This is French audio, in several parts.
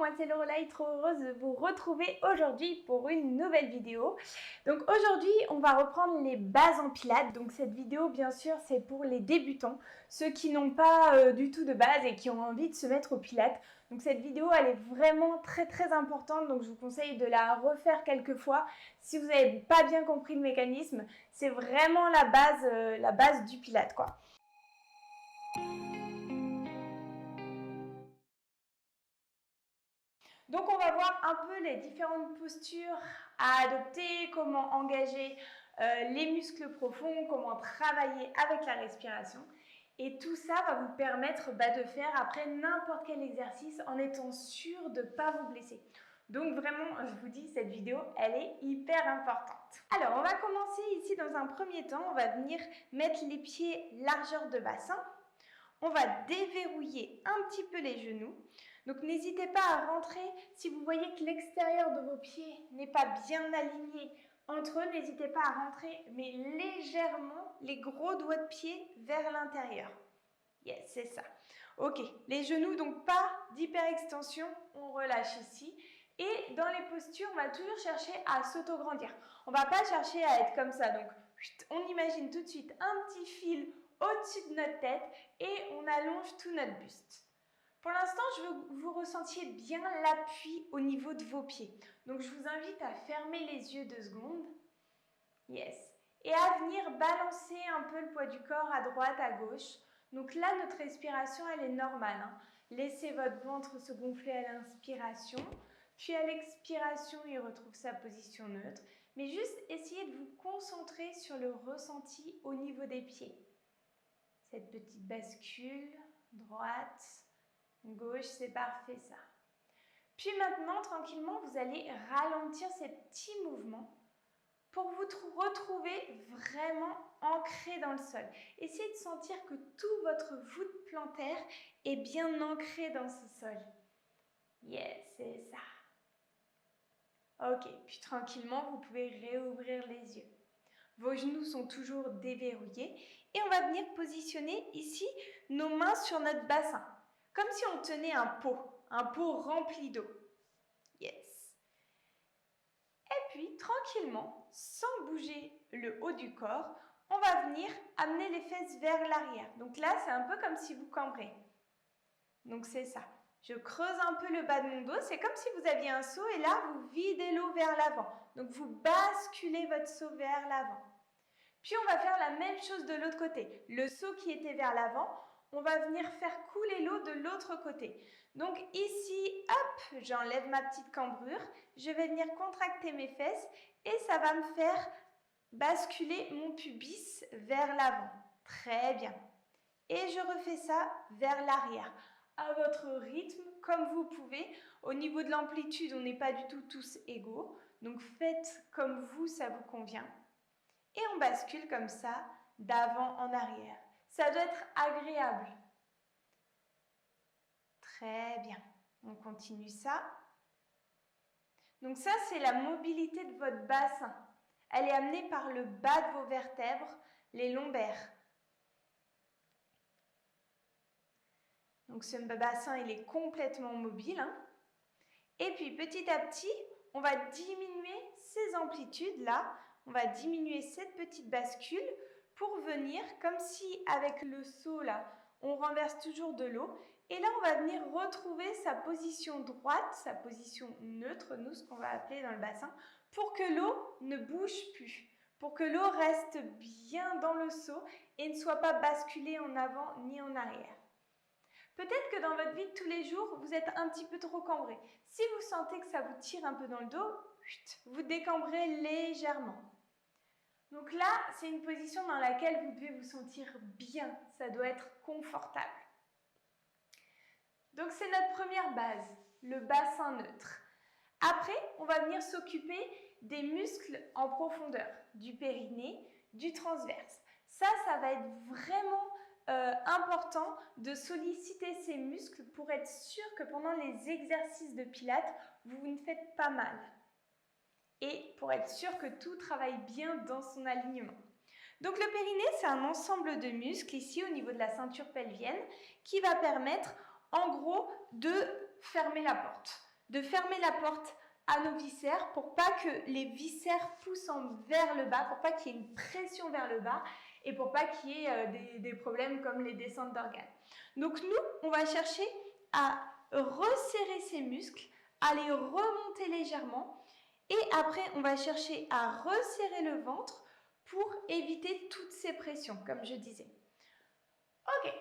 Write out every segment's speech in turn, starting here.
moi c'est Lorelai, trop heureuse de vous retrouver aujourd'hui pour une nouvelle vidéo. Donc aujourd'hui on va reprendre les bases en pilates. Donc cette vidéo bien sûr c'est pour les débutants, ceux qui n'ont pas du tout de base et qui ont envie de se mettre au pilates. Donc cette vidéo elle est vraiment très importante, donc je vous conseille de la refaire quelques fois. Si vous n'avez pas bien compris le mécanisme, c'est vraiment la base du pilate quoi. Donc on va voir un peu les différentes postures à adopter, comment engager les muscles profonds, comment travailler avec la respiration. Et tout ça va vous permettre de faire après n'importe quel exercice en étant sûr de ne pas vous blesser. Donc vraiment, je vous dis, cette vidéo, elle est hyper importante. Alors, on va commencer ici dans un premier temps. On va venir mettre les pieds largeur de bassin. On va déverrouiller un petit peu les genoux. Donc n'hésitez pas à rentrer, si vous voyez que l'extérieur de vos pieds n'est pas bien aligné entre eux, n'hésitez pas à rentrer, mais légèrement les gros doigts de pied vers l'intérieur. Yes, c'est ça. Ok, les genoux, donc pas d'hyperextension, on relâche ici. Et dans les postures, on va toujours chercher à s'auto-grandir. On ne va pas chercher à être comme ça, donc on imagine tout de suite un petit fil au-dessus de notre tête et on allonge tout notre buste. Pour l'instant, je veux que vous ressentiez bien l'appui au niveau de vos pieds. Donc, je vous invite à fermer les yeux 2 secondes. Yes. Et à venir balancer un peu le poids du corps à droite, à gauche. Donc là, notre respiration, elle est normale. Laissez votre ventre se gonfler à l'inspiration. Puis à l'expiration, il retrouve sa position neutre. Mais juste essayez de vous concentrer sur le ressenti au niveau des pieds. Cette petite bascule, droite, gauche, c'est parfait ça. Puis maintenant, tranquillement, vous allez ralentir ces petits mouvements pour vous retrouver vraiment ancré dans le sol. Essayez de sentir que tout votre voûte plantaire est bien ancré dans ce sol. Yes, c'est ça. Ok, puis tranquillement, vous pouvez réouvrir les yeux. Vos genoux sont toujours déverrouillés et on va venir positionner ici nos mains sur notre bassin. Comme si on tenait un pot rempli d'eau. Yes. Et puis, tranquillement, sans bouger le haut du corps, on va venir amener les fesses vers l'arrière. Donc là, c'est un peu comme si vous cambrez. Donc c'est ça. Je creuse un peu le bas de mon dos. C'est comme si vous aviez un seau et là, vous videz l'eau vers l'avant. Donc vous basculez votre seau vers l'avant. Puis on va faire la même chose de l'autre côté. Le seau qui était vers l'avant, on va venir faire couler l'eau de l'autre côté. Donc ici, hop, j'enlève ma petite cambrure, je vais venir contracter mes fesses et ça va me faire basculer mon pubis vers l'avant. Très bien. Et je refais ça vers l'arrière, à votre rythme, comme vous pouvez. Au niveau de l'amplitude, on n'est pas du tout tous égaux. Donc faites comme vous, ça vous convient. Et on bascule comme ça, d'avant en arrière. Ça doit être agréable. Très bien. On continue ça. Donc ça, c'est la mobilité de votre bassin. Elle est amenée par le bas de vos vertèbres, les lombaires. Donc ce bassin, il est complètement mobile. Et puis petit à petit, on va diminuer ces amplitudes-là. On va diminuer cette petite bascule pour venir, comme si avec le seau là, on renverse toujours de l'eau. Et là, on va venir retrouver sa position droite, sa position neutre, nous, ce qu'on va appeler dans le bassin, pour que l'eau ne bouge plus, pour que l'eau reste bien dans le seau et ne soit pas basculée en avant ni en arrière. Peut-être que dans votre vie de tous les jours, vous êtes un petit peu trop cambré. Si vous sentez que ça vous tire un peu dans le dos, vous décambrez légèrement. Donc là, c'est une position dans laquelle vous devez vous sentir bien. Ça doit être confortable. Donc c'est notre première base, le bassin neutre. Après, on va venir s'occuper des muscles en profondeur, du périnée, du transverse. Ça va être vraiment important de solliciter ces muscles pour être sûr que pendant les exercices de pilates, vous ne faites pas mal. Et pour être sûr que tout travaille bien dans son alignement. Donc le périnée, c'est un ensemble de muscles ici au niveau de la ceinture pelvienne qui va permettre en gros de fermer la porte. de fermer la porte à nos viscères pour pas que les viscères poussent vers le bas, pour pas qu'il y ait une pression vers le bas et pour pas qu'il y ait des problèmes comme les descentes d'organes. Donc nous, on va chercher à resserrer ces muscles, à les remonter légèrement et après, on va chercher à resserrer le ventre pour éviter toutes ces pressions, comme je disais. Ok,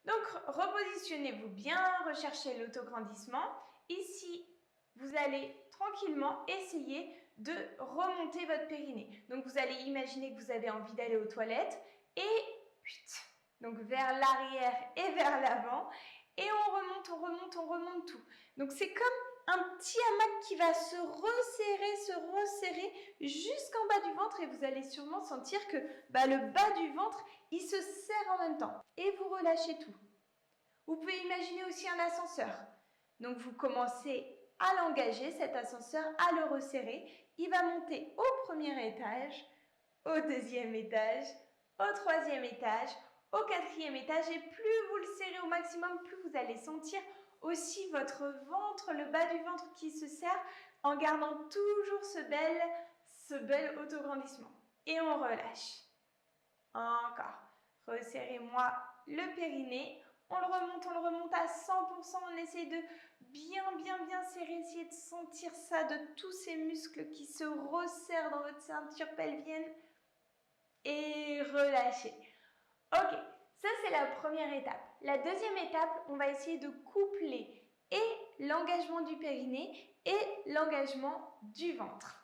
donc repositionnez-vous bien, recherchez l'autograndissement. Ici, vous allez tranquillement essayer de remonter votre périnée. Donc vous allez imaginer que vous avez envie d'aller aux toilettes et donc vers l'arrière et vers l'avant et on remonte tout. Donc c'est comme un petit hamac qui va se resserrer jusqu'en bas du ventre et vous allez sûrement sentir que le bas du ventre, il se serre en même temps. Et vous relâchez tout. Vous pouvez imaginer aussi un ascenseur. Donc vous commencez à l'engager, cet ascenseur, à le resserrer. Il va monter au premier étage, au deuxième étage, au troisième étage, au quatrième étage. Et plus vous le serrez au maximum, plus vous allez sentir aussi votre ventre, le bas du ventre qui se serre en gardant toujours ce bel autograndissement. Et on relâche. Encore. Resserrez-moi le périnée. On le remonte à 100%. On essaie de bien serrer, essayer de sentir ça, de tous ces muscles qui se resserrent dans votre ceinture pelvienne. Et relâchez. Ok, ça c'est la première étape. La deuxième étape, on va essayer de coupler et l'engagement du périnée et l'engagement du ventre.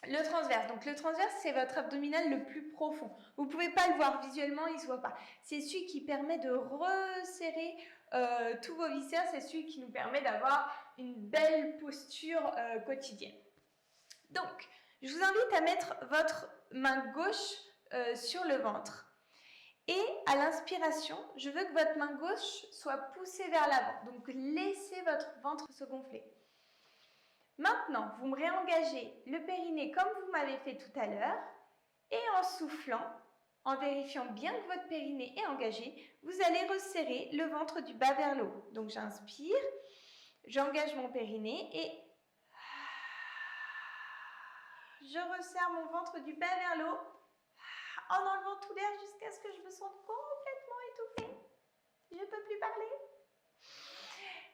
Le transverse. Donc le transverse, c'est votre abdominal le plus profond. Vous ne pouvez pas le voir visuellement, il ne se voit pas. C'est celui qui permet de resserrer tous vos viscères. C'est celui qui nous permet d'avoir une belle posture quotidienne. Donc, je vous invite à mettre votre main gauche sur le ventre. Et à l'inspiration, je veux que votre main gauche soit poussée vers l'avant. Donc, laissez votre ventre se gonfler. Maintenant, vous me réengagez le périnée comme vous m'avez fait tout à l'heure. Et en soufflant, en vérifiant bien que votre périnée est engagé, vous allez resserrer le ventre du bas vers le haut. Donc, j'inspire, j'engage mon périnée et je resserre mon ventre du bas vers le haut en enlevant tout l'air jusqu'à ce que je me sente complètement étouffée. Je ne peux plus parler.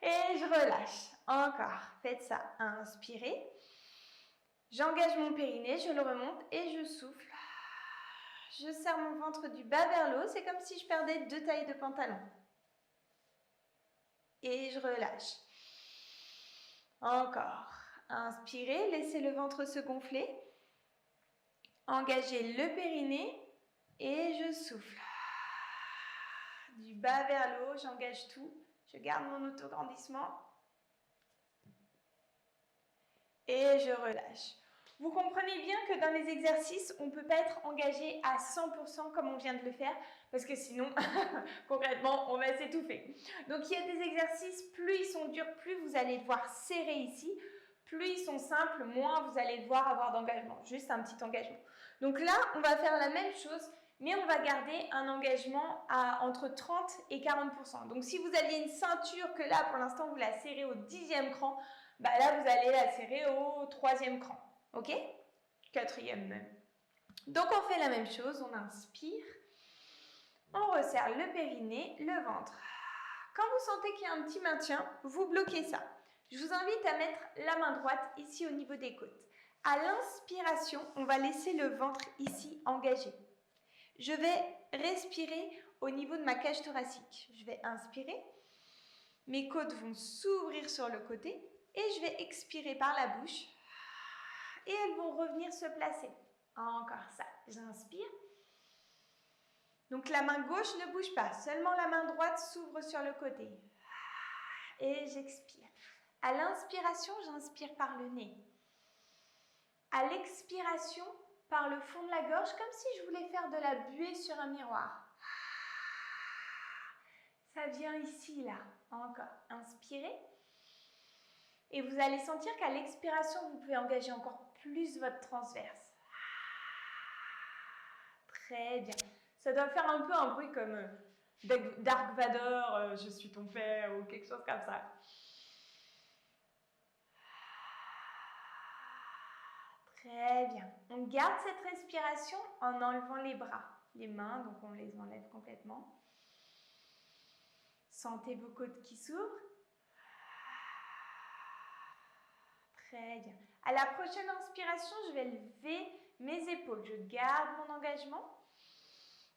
Et je relâche. Encore. Faites ça. Inspirez. J'engage mon périnée, je le remonte et je souffle. Je serre mon ventre du bas vers le haut. C'est comme si je perdais 2 tailles de pantalon. Et je relâche. Encore. Inspirez. Laissez le ventre se gonfler. Engagez le périnée. Et je souffle. Du bas vers le haut, j'engage tout. Je garde mon autograndissement. Et je relâche. Vous comprenez bien que dans les exercices, on ne peut pas être engagé à 100% comme on vient de le faire, parce que sinon, concrètement, on va s'étouffer. Donc il y a des exercices, plus ils sont durs, plus vous allez devoir serrer ici. Plus ils sont simples, moins vous allez devoir avoir d'engagement. Juste un petit engagement. Donc là, on va faire la même chose, mais on va garder un engagement à entre 30 et 40%. Donc si vous aviez une ceinture que là, pour l'instant, vous la serrez au 10e cran, là, vous allez la serrer au 3e cran. Ok? 4e même. Donc on fait la même chose, on inspire, on resserre le périnée, le ventre. Quand vous sentez qu'il y a un petit maintien, vous bloquez ça. Je vous invite à mettre la main droite ici au niveau des côtes. À l'inspiration, on va laisser le ventre ici engagé. Je vais respirer au niveau de ma cage thoracique. Je vais inspirer. Mes côtes vont s'ouvrir sur le côté et je vais expirer par la bouche. Et elles vont revenir se placer. Encore ça. J'inspire. Donc la main gauche ne bouge pas. Seulement la main droite s'ouvre sur le côté. Et j'expire. À l'inspiration, j'inspire par le nez. À l'expiration, par le fond de la gorge, comme si je voulais faire de la buée sur un miroir. Ça vient ici, là. Encore. Inspirez. Et vous allez sentir qu'à l'expiration, vous pouvez engager encore plus votre transverse. Très bien. Ça doit faire un peu un bruit comme Dark Vador, je suis ton père, ou quelque chose comme ça. Très bien. On garde cette respiration en enlevant les bras. Les mains, donc on les enlève complètement. Sentez vos côtes qui s'ouvrent. Très bien. À la prochaine inspiration, je vais lever mes épaules. Je garde mon engagement.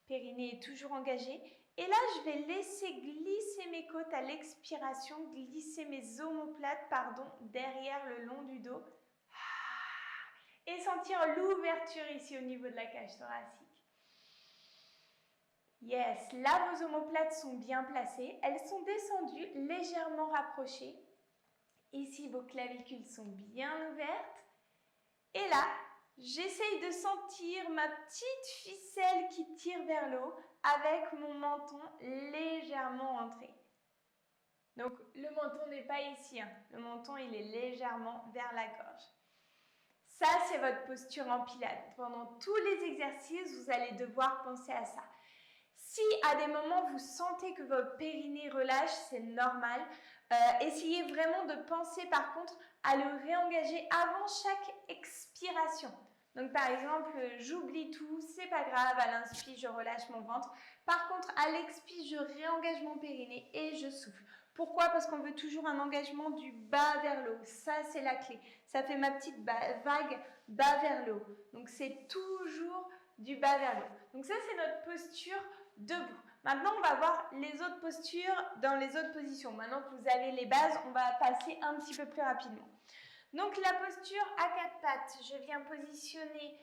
Périnée est toujours engagé. Et là, je vais laisser glisser mes côtes à l'expiration, glisser mes omoplates, derrière le long du dos. Et sentir l'ouverture ici au niveau de la cage thoracique. Yes, là vos omoplates sont bien placées. Elles sont descendues, légèrement rapprochées. Ici, vos clavicules sont bien ouvertes. Et là, j'essaye de sentir ma petite ficelle qui tire vers le haut avec mon menton légèrement entré. Donc, le menton n'est pas ici. Le menton, il est légèrement vers la gorge. Ça, c'est votre posture en pilates. Pendant tous les exercices, vous allez devoir penser à ça. Si à des moments, vous sentez que votre périnée relâche, c'est normal. Essayez vraiment de penser par contre à le réengager avant chaque expiration. Donc par exemple, j'oublie tout, c'est pas grave, à l'inspire, je relâche mon ventre. Par contre, à l'expire, je réengage mon périnée et je souffle. Pourquoi? Parce qu'on veut toujours un engagement du bas vers le haut. Ça, c'est la clé. Ça fait ma petite vague bas vers le haut. Donc c'est toujours du bas vers le haut. Donc ça, c'est notre posture debout. Maintenant, on va voir les autres postures dans les autres positions. Maintenant que vous avez les bases, on va passer un petit peu plus rapidement. Donc, la posture à quatre pattes. Je viens positionner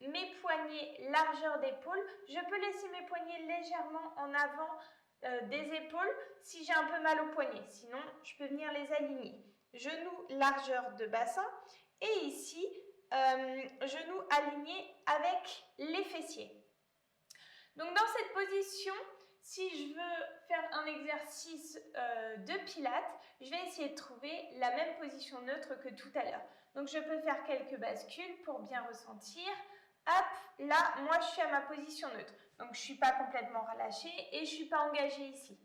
mes poignets largeur d'épaule. Je peux laisser mes poignets légèrement en avant des épaules si j'ai un peu mal au poignet. Sinon, je peux venir les aligner. Genoux largeur de bassin. Et ici, genoux alignés avec les fessiers. Donc dans cette position, si je veux faire un exercice de pilates, je vais essayer de trouver la même position neutre que tout à l'heure. Donc je peux faire quelques bascules pour bien ressentir. Hop, là, moi je suis à ma position neutre. Donc je ne suis pas complètement relâchée et je ne suis pas engagée ici.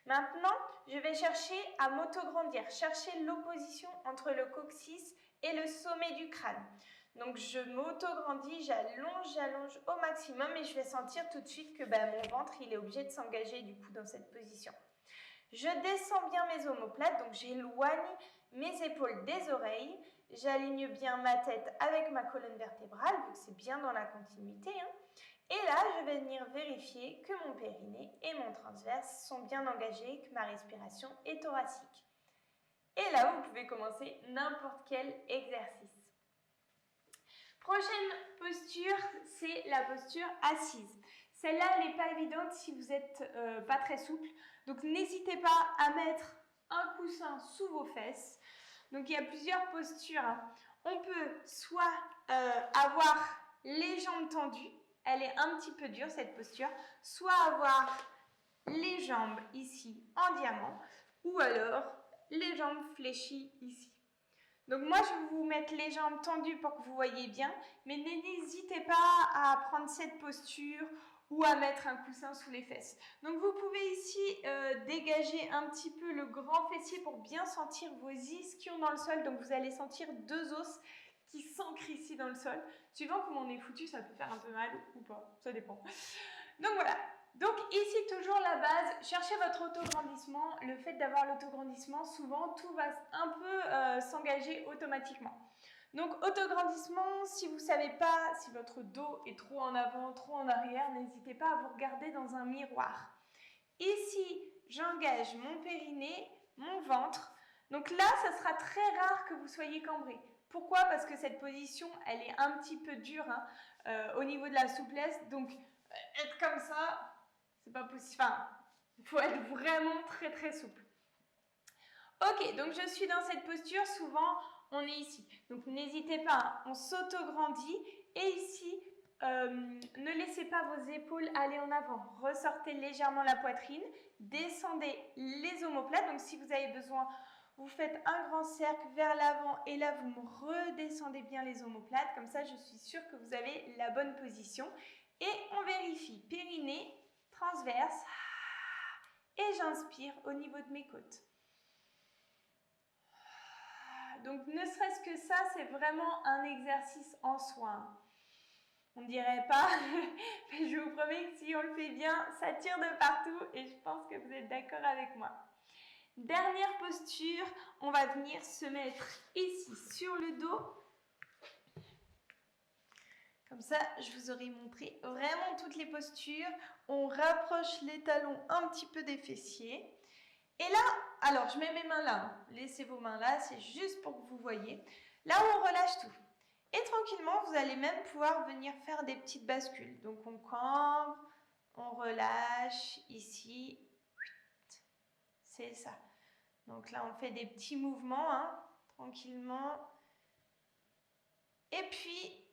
Maintenant, je vais chercher à m'autograndir, chercher l'opposition entre le coccyx et le sommet du crâne. Donc je m'auto-grandis, j'allonge au maximum et je vais sentir tout de suite que mon ventre il est obligé de s'engager du coup dans cette position. Je descends bien mes omoplates, donc j'éloigne mes épaules des oreilles, j'aligne bien ma tête avec ma colonne vertébrale, vu que c'est bien dans la continuité. Et là, je vais venir vérifier que mon périnée et mon transverse sont bien engagés, que ma respiration est thoracique. Et là, vous pouvez commencer n'importe quel exercice. Prochaine posture, c'est la posture assise. Celle-là, elle n'est pas évidente si vous n'êtes pas très souple. Donc, n'hésitez pas à mettre un coussin sous vos fesses. Donc, il y a plusieurs postures. On peut soit avoir les jambes tendues. Elle est un petit peu dure, cette posture. Soit avoir les jambes ici en diamant. Ou alors, les jambes fléchies ici. Donc moi, je vais vous mettre les jambes tendues pour que vous voyez bien, mais n'hésitez pas à prendre cette posture ou à mettre un coussin sous les fesses. Donc vous pouvez ici dégager un petit peu le grand fessier pour bien sentir vos ischions dans le sol. Donc vous allez sentir deux os qui s'ancrent ici dans le sol. Suivant comment on est foutu, ça peut faire un peu mal ou pas, ça dépend. Donc voilà. Donc ici toujours la base, cherchez votre autograndissement. Le fait d'avoir l'autograndissement, souvent tout va un peu s'engager automatiquement. Donc autograndissement, si vous ne savez pas si votre dos est trop en avant, trop en arrière, n'hésitez pas à vous regarder dans un miroir. Ici, j'engage mon périnée, mon ventre. Donc là, ça sera très rare que vous soyez cambré. Pourquoi? Parce que cette position, elle est un petit peu dure au niveau de la souplesse. Donc être comme ça, c'est pas possible. Enfin, il faut être vraiment très très souple. Ok, donc je suis dans cette posture. Souvent, on est ici. Donc n'hésitez pas, on s'auto-grandit. Et ici, ne laissez pas vos épaules aller en avant. Ressortez légèrement la poitrine. Descendez les omoplates. Donc si vous avez besoin, vous faites un grand cercle vers l'avant. Et là, vous me redescendez bien les omoplates. Comme ça, je suis sûre que vous avez la bonne position. Et on vérifie périnée, transverse. Et j'inspire au niveau de mes côtes. Donc ne serait-ce que ça, c'est vraiment un exercice en soi. On ne dirait pas, mais je vous promets que si on le fait bien, ça tire de partout et je pense que vous êtes d'accord avec moi. Dernière posture, on va venir se mettre ici sur le dos. Comme ça, je vous aurai montré vraiment toutes les postures. On rapproche les talons un petit peu des fessiers. Et là, alors je mets mes mains là. Laissez vos mains là, c'est juste pour que vous voyez. Là où on relâche tout. Et tranquillement, vous allez même pouvoir venir faire des petites bascules. Donc on cambre, on relâche ici. C'est ça. Donc là, on fait des petits mouvements, hein, tranquillement. Et puis,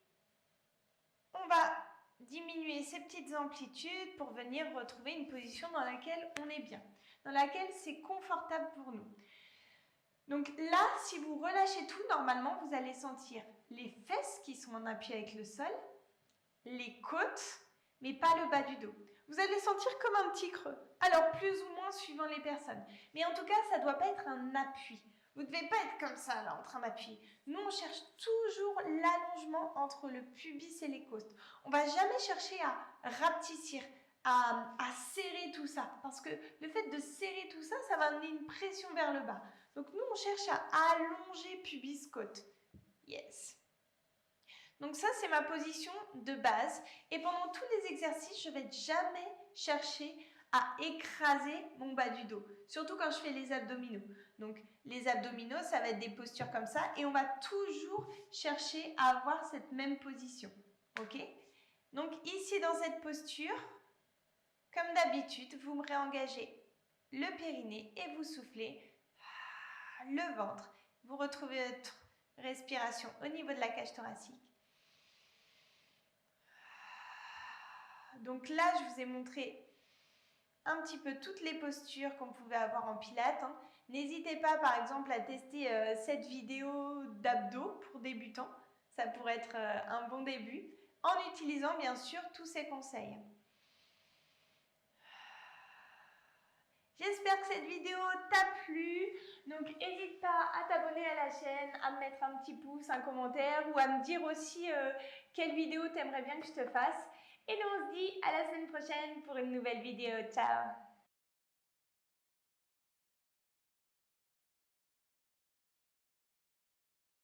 on va diminuer ces petites amplitudes pour venir retrouver une position dans laquelle on est bien, dans laquelle c'est confortable pour nous. Donc là, si vous relâchez tout, normalement, vous allez sentir les fesses qui sont en appui avec le sol, les côtes, mais pas le bas du dos. Vous allez sentir comme un petit creux. Alors, plus ou moins suivant les personnes. Mais en tout cas, ça ne doit pas être un appui. Vous ne devez pas être comme ça, là, en train d'appuyer. Nous, on cherche toujours l'allongement entre le pubis et les côtes. On ne va jamais chercher à rapetissir, à serrer tout ça. Parce que le fait de serrer tout ça, ça va amener une pression vers le bas. Donc, nous, on cherche à allonger pubis-côte. Yes. Donc ça, c'est ma position de base. Et pendant tous les exercices, je ne vais jamais chercher à écraser mon bas du dos. Surtout quand je fais les abdominaux. Donc les abdominaux, ça va être des postures comme ça. Et on va toujours chercher à avoir cette même position. Ok? Donc ici, dans cette posture, comme d'habitude, vous me réengagez le périnée et vous soufflez le ventre. Vous retrouvez votre respiration au niveau de la cage thoracique. Donc là, je vous ai montré un petit peu toutes les postures qu'on pouvait avoir en pilates. Hein. N'hésitez pas, par exemple, à tester cette vidéo d'abdos pour débutants. Ça pourrait être un bon début, en utilisant bien sûr tous ces conseils. J'espère que cette vidéo t'a plu. Donc, n'hésite pas à t'abonner à la chaîne, à me mettre un petit pouce, un commentaire ou à me dire aussi quelle vidéo t'aimerais bien que je te fasse. Et nous, on se dit à la semaine prochaine pour une nouvelle vidéo. Ciao!